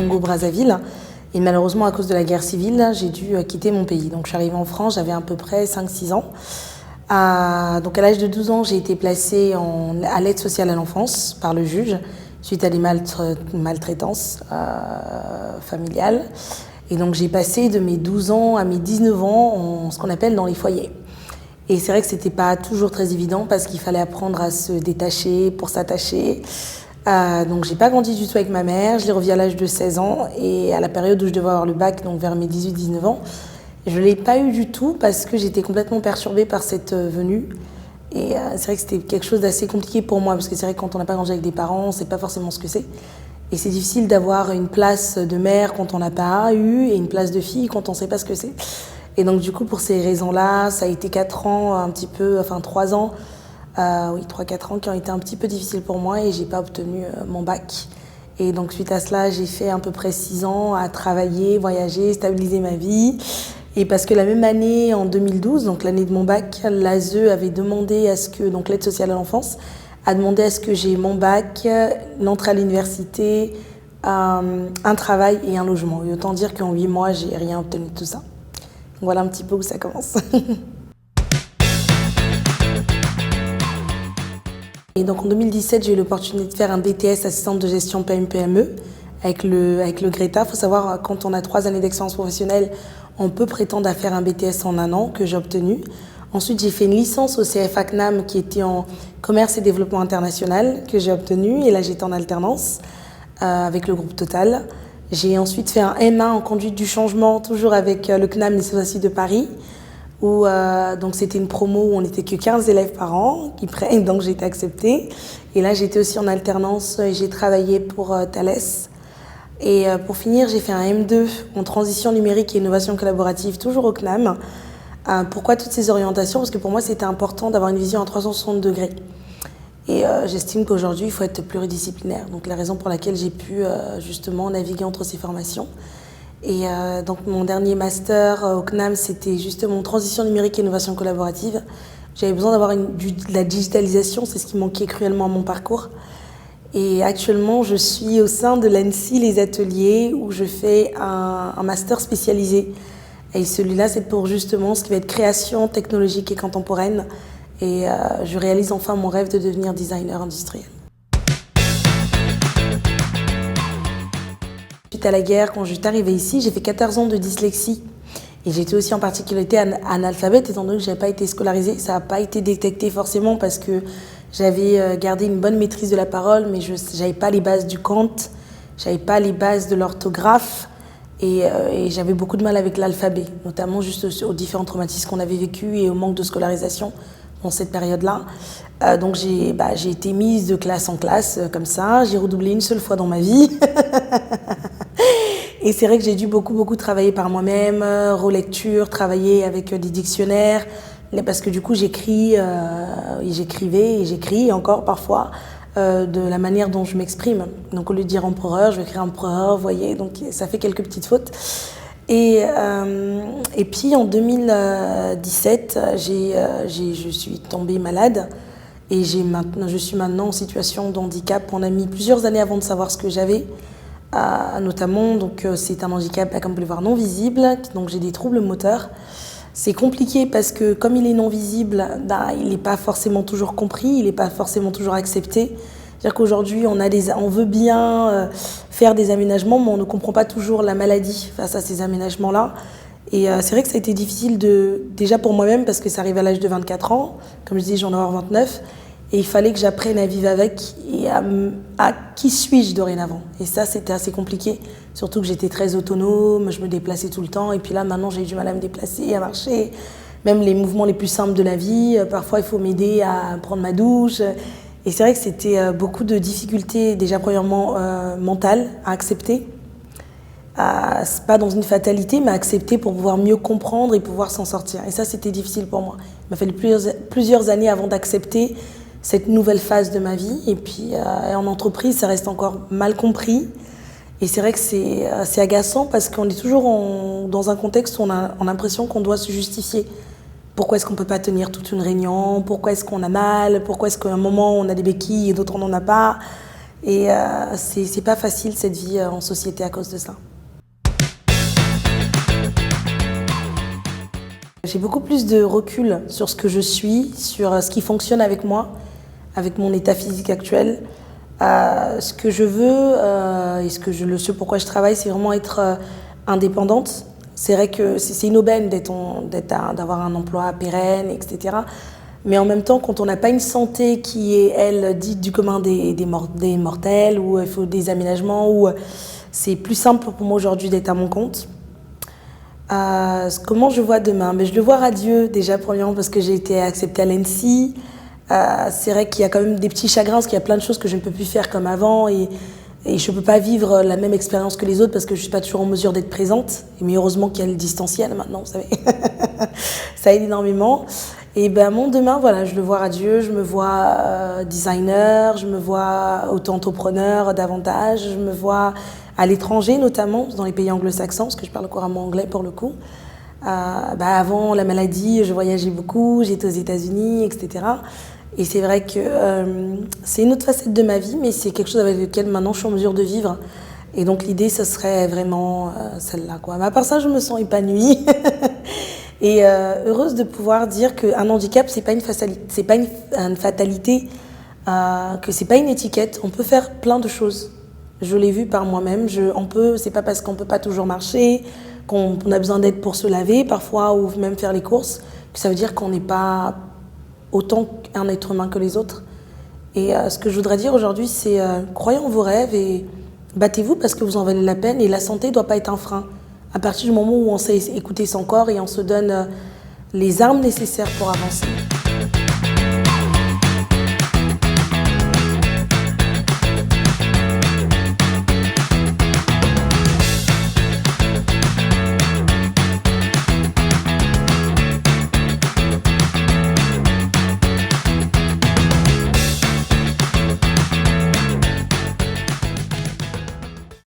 Congo-Brazzaville. Et malheureusement, à cause de la guerre civile, j'ai dû quitter mon pays. Donc je suis arrivée en France, j'avais à peu près 5-6 ans. Donc à l'âge de 12 ans, j'ai été placée à l'aide sociale à l'enfance par le juge suite à des maltraitances familiales. Et donc j'ai passé de mes 12 ans à mes 19 ans en ce qu'on appelle dans les foyers. Et c'est vrai que c'était pas toujours très évident parce qu'il fallait apprendre à se détacher pour s'attacher. Donc j'ai pas grandi du tout avec ma mère, je l'ai revue à l'âge de 16 ans et à la période où je devais avoir le bac, donc vers mes 18-19 ans, je l'ai pas eu du tout parce que j'étais complètement perturbée par cette venue. Et c'est vrai que c'était quelque chose d'assez compliqué pour moi parce que c'est vrai que quand on n'a pas grandi avec des parents, on sait pas forcément ce que c'est. Et c'est difficile d'avoir une place de mère quand on n'a pas eu et une place de fille quand on ne sait pas ce que c'est. Et donc du coup, pour ces raisons-là, ça a été 3 ans, 3-4 ans qui ont été un petit peu difficiles pour moi et j'ai pas obtenu mon bac. Et donc suite à cela, j'ai fait à peu près 6 ans à travailler, voyager, stabiliser ma vie. Et parce que la même année, en 2012, donc l'année de mon bac, l'ASE avait demandé à ce que, donc l'aide sociale à l'enfance, a demandé à ce que j'ai mon bac, l'entrée à l'université, un travail et un logement. Et autant dire qu'en 8 mois, j'ai rien obtenu de tout ça. Voilà un petit peu où ça commence. Et donc en 2017, j'ai eu l'opportunité de faire un BTS assistante de gestion PME avec le Greta. Il faut savoir, quand on a 3 années d'expérience professionnelle, on peut prétendre à faire un BTS en 1 an que j'ai obtenu. Ensuite, j'ai fait une licence au CFA CNAM qui était en commerce et développement international que j'ai obtenu. Et là, j'étais en alternance avec le groupe Total. J'ai ensuite fait un M1 en conduite du changement, toujours avec le CNAM et aussi de Paris. Où donc c'était une promo où on n'était que 15 élèves par an qui prennent, donc j'ai été acceptée. Et là, j'étais aussi en alternance et j'ai travaillé pour Thales. Et pour finir, j'ai fait un M2 en transition numérique et innovation collaborative, toujours au CNAM. Pourquoi toutes ces orientations? Parce que pour moi, c'était important d'avoir une vision à 360 degrés. Et j'estime qu'aujourd'hui, il faut être pluridisciplinaire. Donc la raison pour laquelle j'ai pu justement naviguer entre ces formations. Et donc mon dernier master au CNAM, c'était justement transition numérique et innovation collaborative. J'avais besoin d'avoir de la digitalisation, c'est ce qui manquait cruellement à mon parcours. Et actuellement, je suis au sein de l'ANSSI Les Ateliers où je fais un master spécialisé. Et celui-là, c'est pour justement ce qui va être création technologique et contemporaine. Et je réalise enfin mon rêve de devenir designer industriel. Suite à la guerre, quand je suis arrivée ici, j'ai fait 14 ans de dyslexie. Et j'étais aussi en particularité analphabète, étant donné que je n'avais pas été scolarisée. Ça n'a pas été détecté forcément parce que j'avais gardé une bonne maîtrise de la parole, mais je n'avais pas les bases du Kant, je n'avais pas les bases de l'orthographe. Et j'avais beaucoup de mal avec l'alphabet, notamment juste aux différents traumatismes qu'on avait vécus et au manque de scolarisation dans cette période-là. Donc j'ai été mise de classe en classe comme ça. J'ai redoublé une seule fois dans ma vie. Et c'est vrai que j'ai dû beaucoup travailler par moi-même, relecture, travailler avec des dictionnaires, parce que du coup j'écrivais et j'écris encore parfois de la manière dont je m'exprime. Donc au lieu de dire empereur, je vais écrire empereur, vous voyez, donc ça fait quelques petites fautes. Et puis en 2017, je suis tombée malade et je suis maintenant en situation de handicap. On a mis plusieurs années avant de savoir ce que j'avais. Notamment, donc c'est un handicap, comme vous pouvez le voir, non visible, donc j'ai des troubles moteurs. C'est compliqué parce que comme il est non visible, il n'est pas forcément toujours compris, il n'est pas forcément toujours accepté. C'est-à-dire qu'aujourd'hui, on veut bien faire des aménagements, mais on ne comprend pas toujours la maladie face à ces aménagements-là. Et c'est vrai que ça a été difficile déjà pour moi-même parce que ça arrive à l'âge de 24 ans. Comme je dis, j'en ai 29. Et il fallait que j'apprenne à vivre avec et à qui suis-je dorénavant. Et ça, c'était assez compliqué. Surtout que j'étais très autonome, je me déplaçais tout le temps. Et puis là, maintenant, j'ai du mal à me déplacer, à marcher. Même les mouvements les plus simples de la vie. Parfois, il faut m'aider à prendre ma douche. Et c'est vrai que c'était beaucoup de difficultés, déjà premièrement mentales, à accepter. Pas dans une fatalité, mais à accepter pour pouvoir mieux comprendre et pouvoir s'en sortir. Et ça, c'était difficile pour moi. Il m'a fallu plusieurs années avant d'accepter cette nouvelle phase de ma vie. Et puis en entreprise, ça reste encore mal compris. Et c'est vrai que c'est agaçant parce qu'on est toujours dans un contexte où on a l'impression qu'on doit se justifier. Pourquoi est-ce qu'on ne peut pas tenir toute une réunion? Pourquoi est-ce qu'on a mal? Pourquoi est-ce qu'à un moment on a des béquilles et d'autres on n'en a pas? Et c'est pas facile cette vie en société à cause de ça. J'ai beaucoup plus de recul sur ce que je suis, sur ce qui fonctionne avec moi, avec mon état physique actuel. Ce que je veux et ce pourquoi je travaille, c'est vraiment être indépendante. C'est vrai que c'est une aubaine d'avoir un emploi pérenne, etc. Mais en même temps, quand on n'a pas une santé qui est, elle, dite du commun des mortels, où il faut des aménagements, où c'est plus simple pour moi aujourd'hui d'être à mon compte. Comment je vois demain? Mais je le vois radieux déjà, premièrement, parce que j'ai été acceptée à l'ENSI. C'est vrai qu'il y a quand même des petits chagrins, parce qu'il y a plein de choses que je ne peux plus faire comme avant. Et je ne peux pas vivre la même expérience que les autres parce que je ne suis pas toujours en mesure d'être présente. Mais heureusement qu'il y a le distanciel maintenant, vous savez. Ça aide énormément. Et ben mon demain, voilà, je le vois radieux, je me vois designer, je me vois auto-entrepreneur davantage, je me vois à l'étranger notamment, dans les pays anglo-saxons, parce que je parle couramment anglais pour le coup. Avant la maladie, je voyageais beaucoup, j'étais aux États-Unis, etc. Et c'est vrai que c'est une autre facette de ma vie, mais c'est quelque chose avec lequel maintenant je suis en mesure de vivre. Et donc l'idée, ce serait vraiment celle-là, quoi. Mais à part ça, je me sens épanouie. Et heureuse de pouvoir dire qu'un handicap, c'est pas une fatalité, que c'est pas une étiquette. On peut faire plein de choses. Je l'ai vu par moi-même. C'est pas parce qu'on peut pas toujours marcher, qu'on a besoin d'aide pour se laver parfois ou même faire les courses, que ça veut dire qu'on n'est pas autant un être humain que les autres. Et ce que je voudrais dire aujourd'hui, c'est croyez en vos rêves et battez-vous parce que vous en valez la peine. Et la santé ne doit pas être un frein. À partir du moment où on sait écouter son corps et on se donne les armes nécessaires pour avancer.